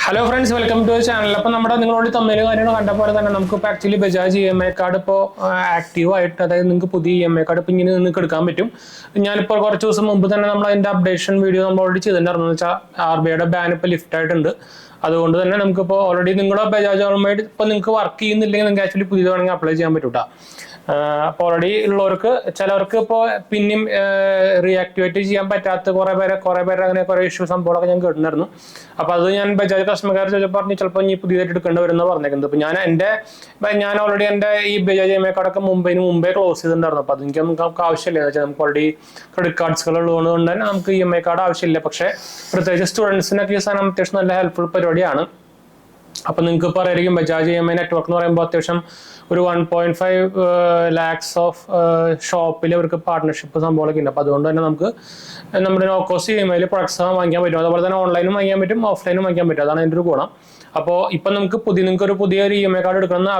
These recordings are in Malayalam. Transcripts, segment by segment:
Hello friends, welcome to channel. അപ്പോൾ നമ്മുടെ നിങ്ങളോട് തമ്മിൽ കാര്യങ്ങൾ കണ്ട പോലെ തന്നെ നമുക്കിപ്പോൾ ആക്ച്വലി ബജാജ് EMI കാർഡ് ഇപ്പോൾ ആക്റ്റീവ് ആയിട്ട്, അതായത് നിങ്ങൾക്ക് പുതിയ EMI കാർഡ് ഇപ്പോൾ ഇങ്ങനെ നിങ്ങൾക്ക് എടുക്കാൻ പറ്റും. ഞാനിപ്പോൾ കുറച്ച് ദിവസം മുമ്പ് തന്നെ നമ്മൾ അതിൻ്റെ അപ്ഡേഷൻ വീഡിയോ നമ്മൾ ഓൾറെഡി ചെയ്തിട്ടുണ്ടായിരുന്നു. എന്ന് വെച്ചാൽ RBIയുടെ ബാൻ ഇപ്പോൾ ലിഫ്റ്റ് ആയിട്ടുണ്ട്. അതുകൊണ്ട് തന്നെ നമുക്കിപ്പോൾ ഓൾറെഡി നിങ്ങളുടെ ബജാജ് ഓൾമൈഡ് ഇപ്പോൾ നിങ്ങൾക്ക് വർക്ക് ചെയ്യുന്നില്ലെങ്കിൽ നിങ്ങൾക്ക് ആക്ച്വലി പുതിയത് വേണമെങ്കിൽ അപ്ലൈ ചെയ്യാൻ പറ്റൂട്ടാ. അപ്പോൾ ഓൾറെഡി ഉള്ളവർക്ക് ചിലവർക്ക് ഇപ്പോൾ പിന്നെയും റീആക്ടിവേറ്റ് ചെയ്യാൻ പറ്റാത്ത കുറേ പേര് അങ്ങനെ കുറേ ഇഷ്യൂ സംഭവങ്ങളൊക്കെ ഞാൻ കേട്ടിട്ടുണ്ടായിരുന്നു. അപ്പോൾ അത് ഞാൻ ബജാജ് കസ്റ്റമർക്കാർ ചോദിച്ചപ്പോൾ പറഞ്ഞ് ചിലപ്പോൾ ഇനി പുതിയതായിട്ട് എടുക്കേണ്ടി വരുന്ന പറഞ്ഞേക്കുന്നത്. അപ്പോൾ ഞാൻ ഓൾറെഡി എൻ്റെ ഈ ബജാജ് EMI കാർഡൊക്കെ മുമ്പേ ക്ലോസ് ചെയ്തിട്ടുണ്ടായിരുന്നു. അപ്പോൾ അതെനിക്ക് നമുക്ക് ആവശ്യമില്ല. എന്ന് വെച്ചാൽ നമുക്ക് ഓൾറെഡി ക്രെഡിറ്റ് കാർഡ്സുകൾ ഉള്ളതുകൊണ്ട് തന്നെ നമുക്ക് EMI കാർഡ് ആവശ്യമില്ല. പക്ഷേ പ്രത്യേകിച്ച് സ്റ്റുഡൻസിനൊക്കെ ഈ സാധനം അത്യാവശ്യം നല്ല ഹെൽപ്ഫുൾ പരിപാടിയാണ്. അപ്പോൾ നിങ്ങൾക്ക് ഇപ്പോൾ അറിയായിരിക്കും ബജാജ് EMI നെറ്റ്വർക്ക് എന്ന് പറയുമ്പോൾ അത്യാവശ്യം ഒരു 1.5 lakhs ഓഫ് ഷോപ്പിൽ അവർക്ക് പാർട്ട്ണർഷിപ്പ് സംഭവങ്ങളൊക്കെ ഉണ്ട്. അപ്പോൾ അതുകൊണ്ട് തന്നെ നമുക്ക് നമ്മുടെ നോ കോസ്റ്റ് EMI പ്രൊഡക്ട്സ് വാങ്ങിക്കാൻ പറ്റും. അതുപോലെ തന്നെ ഓൺലൈനും വാങ്ങിക്കാൻ പറ്റും, ഓഫ്ലൈനും വാങ്ങിക്കാൻ പറ്റും. അതാണ് അതിൻ്റെ ഒരു ഗുണം. അപ്പോൾ ഇപ്പം നിങ്ങൾക്ക് ഒരു പുതിയൊരു EMI കാർഡ് എടുക്കണമെന്ന്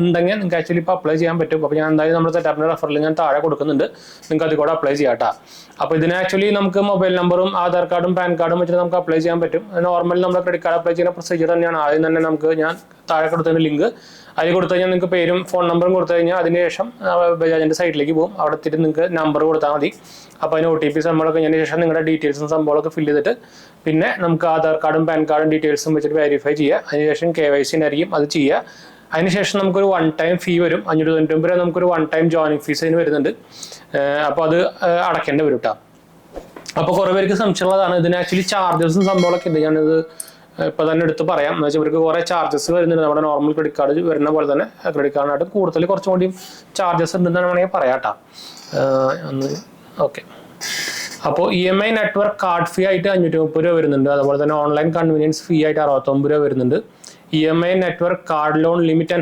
ഉണ്ടെങ്കിൽ നിങ്ങൾക്ക് ആക്ച്വലി ഇപ്പോൾ അപ്ലൈ ചെയ്യാൻ പറ്റും. അപ്പോൾ ഞാൻ എന്തായാലും നമ്മുടെ സെറ്റപ്പിൻ്റെ റെഫറിൽ ഞാൻ താഴെ കൊടുക്കുന്നുണ്ട്, നിങ്ങൾക്ക് അതിൽ കൂടെ അപ്ലൈ ചെയ്യാം കേട്ടോ. അപ്പോൾ ഇതിന് ആക്ച്വലി നമുക്ക് മൊബൈൽ നമ്പറും ആധാർ കാർഡും പാൻ കാർഡും വെച്ചിട്ട് നമുക്ക് അപ്ലൈ ചെയ്യാൻ പറ്റും. നോർമൽ നമ്മുടെ ക്രെഡിറ്റ് കാർഡ് അപ്ലൈ ചെയ്യുന്ന പ്രൊസീജിയർ തന്നെയാണ്. ആദ്യം തന്നെ ഞാൻ താഴെ കൊടുത്തതിന് ലിങ്ക് അതിൽ കൊടുത്തു കഴിഞ്ഞാൽ നിങ്ങൾക്ക് പേരും ഫോൺ നമ്പറും കൊടുത്തു കഴിഞ്ഞാൽ അതിനുശേഷം ബജാജിൻ്റെ സൈറ്റിലേക്ക് പോകും. അവിടെ എത്തിയിട്ട് നിങ്ങൾക്ക് നമ്പർ കൊടുത്താൽ മതി. അപ്പോൾ അതിന് OTP സംഭവമൊക്കെ കഴിഞ്ഞതിന് ശേഷം നിങ്ങളുടെ ഡീറ്റെയിൽസും സംഭവമൊക്കെ ഫില്ല് ചെയ്തിട്ട് പിന്നെ നമുക്ക് ആധാർ കാർഡും പാൻ കാർഡും ഡീറ്റെയിൽസും വെച്ചിട്ട് വെരിഫൈ ചെയ്യുക. അതിനുശേഷം KYC ആയിരിക്കും അത് ചെയ്യുക. അതിനുശേഷം നമുക്കൊരു 1 ടൈം ഫീ വരും. 599 രൂപ നമുക്കൊരു 1 ടൈം ജോയിനിങ് ഫീസ് അതിന് വരുന്നുണ്ട്. അപ്പോൾ അത് അടയ്ക്കേണ്ടി വരും കേട്ടോ. അപ്പോൾ കുറേ പേർക്ക് സംശയമുള്ളതാണ്. ഇതിന് ആക്ച്വലി ചാർജസും സംഭവമൊക്കെ ഉണ്ട്. ഞാനത് ഇപ്പോൾ തന്നെ എടുത്ത് പറയാം. എന്ന് വെച്ചാൽ ഇവർക്ക് കുറേ ചാർജസ് വരുന്നുണ്ട്. നമ്മുടെ നോർമൽ ക്രെഡിറ്റ് കാർഡ് വരുന്ന പോലെ തന്നെ ക്രെഡിറ്റ് കാർഡിനായിട്ട് കൂടുതൽ കുറച്ചും കൂടിയും ചാർജസ് ഉണ്ടെന്ന് വേണമെങ്കിൽ പറയാം കേട്ടോ. ഓക്കെ. അപ്പോൾ EMI നെറ്റ്വർക്ക് കാർഡ് ഫീ ആയിട്ട് 530 രൂപ വരുന്നുണ്ട്. അതുപോലെ തന്നെ ഓൺലൈൻ കൺവീനിയൻസ് ഫീ ആയിട്ട് 69 രൂപ വരുന്നുണ്ട്. EMI network card loan limit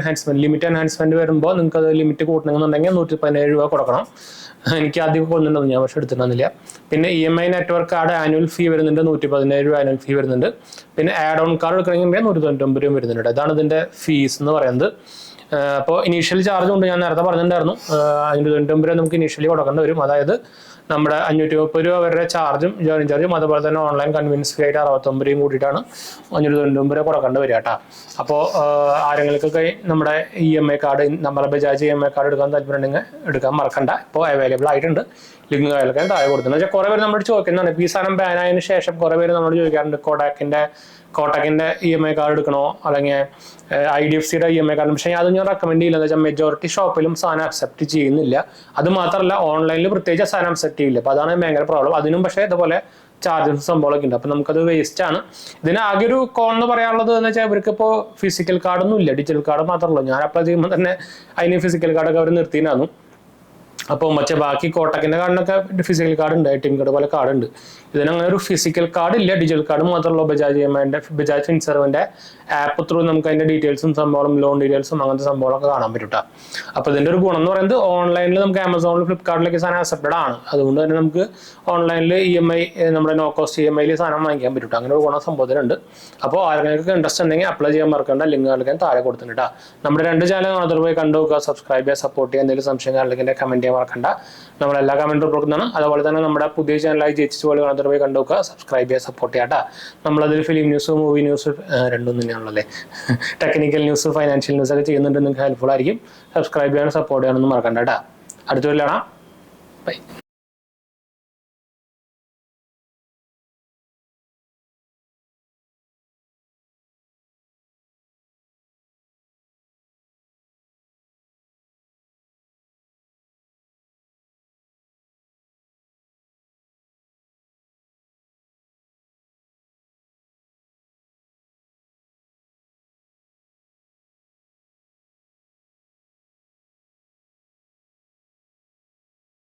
enhancement വരുമ്പോൾ നിങ്ങൾക്ക് അത് ലിമിറ്റ് കൂട്ടണമെന്നുണ്ടെങ്കിൽ 117 രൂപ കൊടുക്കണം. എനിക്ക് ആദ്യം കൊണ്ടുണ്ടായിരുന്നു, ഞാൻ പക്ഷെ എടുത്തിട്ടുണ്ടെന്നില്ല. പിന്നെ EMI നെറ്റ്വർക്ക് കാർഡ് ആനുവൽ ഫീ വരുന്നുണ്ട്, 117 രൂപ ആനുവൽ ഫീ വരുന്നുണ്ട്. പിന്നെ ആഡ് ഓൺ കാർഡ് എടുക്കണമെങ്കിൽ 199 രൂപ വരുന്നുണ്ട്. ഇതാണ് ഇതിൻ്റെ ഫീസ് എന്ന് പറയുന്നത്. അപ്പോൾ ഇനീഷ്യൽ ചാർജ് കൊണ്ട് ഞാൻ നേരത്തെ പറഞ്ഞിട്ടുണ്ടായിരുന്നു, 599 രൂപ നമുക്ക് ഇനീഷ്യലി കൊടുക്കേണ്ടി വരും. അതായത് നമ്മുടെ 530 രൂപ വരെ ചാർജും ജോയിനിങ് ചാർജും അതുപോലെ തന്നെ ഓൺലൈൻ കൺവീനിയൻസ് ഫീ ആയിട്ട് 69 രൂപയും കൂടിയിട്ടാണ് 599 രൂപ കൊടുക്കേണ്ടി വരിക കേട്ടോ. അപ്പോൾ ആരെങ്കിലൊക്കെ നമ്മുടെ EMI കാർഡ്, നമ്മുടെ ബജാജ് EMI കാർഡ് എടുക്കാൻ താല്പര്യമുണ്ടെങ്കിൽ എടുക്കാൻ മറക്കണ്ട. ഇപ്പോൾ അവൈലബിൾ ആയിട്ടുണ്ട്. ലിങ്ക് അയൽക്കാൻ താഴെ കൊടുക്കുന്നത്. വെച്ചാൽ കുറേ പേര് നമ്മളോട് ചോദിക്കുന്നതാണ്. ഇപ്പോൾ ഈ സാധനം ബാൻ ആയതിനു ശേഷം കുറേ പേര് നമ്മളോട് ചോദിക്കാറുണ്ട്, കോട്ടക്കിൻ്റെ EMI കാർഡ് എടുക്കണോ അല്ലെങ്കിൽ IDFCയുടെ EMI കാർഡ്. പക്ഷേ അത് ഞാൻ റെക്കമെൻഡ് ചെയ്യില്ല. എന്ന് വെച്ചാൽ മെജോറിറ്റി ഷോപ്പിലും സാധനം അക്സെപ്റ്റ് ചെയ്യുന്നില്ല. അത് മാത്രമല്ല ഓൺലൈനിൽ പ്രത്യേകിച്ച് സാധനം അക്സെപ്റ്റ് ചെയ്യില്ല. അപ്പോൾ അതാണ് ഭയങ്കര പ്രോബ്ലം. അതിനും പക്ഷേ ഇതുപോലെ ചാർജസ് സംഭവമൊക്കെ ഉണ്ട്. അപ്പോൾ നമുക്കത് വേസ്റ്റ് ആണ്. ഇതിന് ആകെ ഒരു കോൺ എന്ന് പറയാനുള്ളത് എന്ന് വെച്ചാൽ ഇവർക്ക് ഇപ്പോൾ ഫിസിക്കൽ കാർഡൊന്നും ഇല്ല, ഡിജിറ്റൽ കാർഡ് മാത്രമല്ലോ. ഞാൻ അപ്ലൈ ചെയ്യുമ്പോൾ തന്നെ അതിന് ഫിസിക്കൽ കാർഡൊക്കെ അവർ നിർത്തിയിരുന്നു. അപ്പോൾ ബാക്കി കോട്ടക്കിൻ്റെ കാർഡിനൊക്കെ ഫിസിക്കൽ കാർഡ് ഉണ്ട്, ATM കാർഡ് പോലെ കാർഡ് ഉണ്ട്. ഇതിനങ്ങനെ ഒരു ഫിസിക്കൽ കാർഡ് ഇല്ല, ഡിജിറ്റൽ കാർഡ് മാത്രമല്ലോ. ബജാജ് EMIൻ്റെ ബജാജ് ഫിൻസർവിൻ്റെ ആപ്പ് ത്രൂ നമുക്ക് അതിൻ്റെ ഡീറ്റെയിൽസും സംഭവം, ലോൺ ഡീറ്റെയിൽസും അങ്ങനത്തെ സംഭവങ്ങളൊക്കെ കാണാൻ പറ്റും കേട്ടോ. അപ്പോൾ ഇതിൻ്റെ ഒരു ഗുണം എന്ന് പറയുന്നത് ഓൺലൈനിൽ നമുക്ക് ആമസോണിൽ ഫ്ലിപ്കാർട്ടിലേക്ക് സാധനം അക്സെപ്റ്റഡ് ആണ്. അതുകൊണ്ട് തന്നെ നമുക്ക് ഓൺലൈനിൽ EMI നമ്മുടെ നോ കോസ്റ്റ് EMIയിൽ സാധനം വാങ്ങിക്കാൻ പറ്റും. അങ്ങനെ ഒരു ഗുണം സംഭവത്തിലുണ്ട്. അപ്പോൾ ആരെങ്കിലും ഇൻട്രസ്റ്റ് ഉണ്ടെങ്കിൽ അപ്ലൈ ചെയ്യാൻ മറക്കേണ്ട. ലിങ്ക് നൽകാൻ താഴെ കൊടുത്തിട്ടുണ്ട് കേട്ടോ. നമ്മുടെ 2 ചാനൽ മാത്രം പോയി കണ്ടു നോക്കുക, സബ്സ്ക്രൈബ് ചെയ്യുക, സപ്പോർട്ട് ചെയ്യുക. എന്തെങ്കിലും സംശയം അല്ലെങ്കിൽ കമൻറ്റ് ചെയ്യാൻ മറക്കണ്ട. നമ്മളെല്ലാ കമൻറ്റും കൊടുക്കുന്നതാണ്. അതുപോലെ തന്നെ നമ്മുടെ പുതിയ ചാനലായി ജയിച്ചു പോലെ കാണാത്ത പോയി കണ്ടു നോക്കുക, സബ്സ്ക്രൈബ് ചെയ്യുക, സപ്പോർട്ട് ചെയ്യാം. നമ്മളതിൽ ഫിലിം ന്യൂസ്, മൂവി ന്യൂസ് രണ്ടും തന്നെയാണല്ലേ. ടെക്നിക്കൽ ന്യൂസ്, ഫൈനാൻഷ്യൽ ന്യൂസ് ഒക്കെ ചെയ്യുന്നുണ്ട്. നിങ്ങൾക്ക് ഹെൽപ്ഫുൾ ആയിരിക്കും. സബ്സ്ക്രൈബ് ചെയ്യാനും സപ്പോർട്ട് ചെയ്യാനൊന്നും മറക്കണ്ട കേട്ടോ. അടുത്ത വീഡിയോയിൽ കാണാം. ബൈ.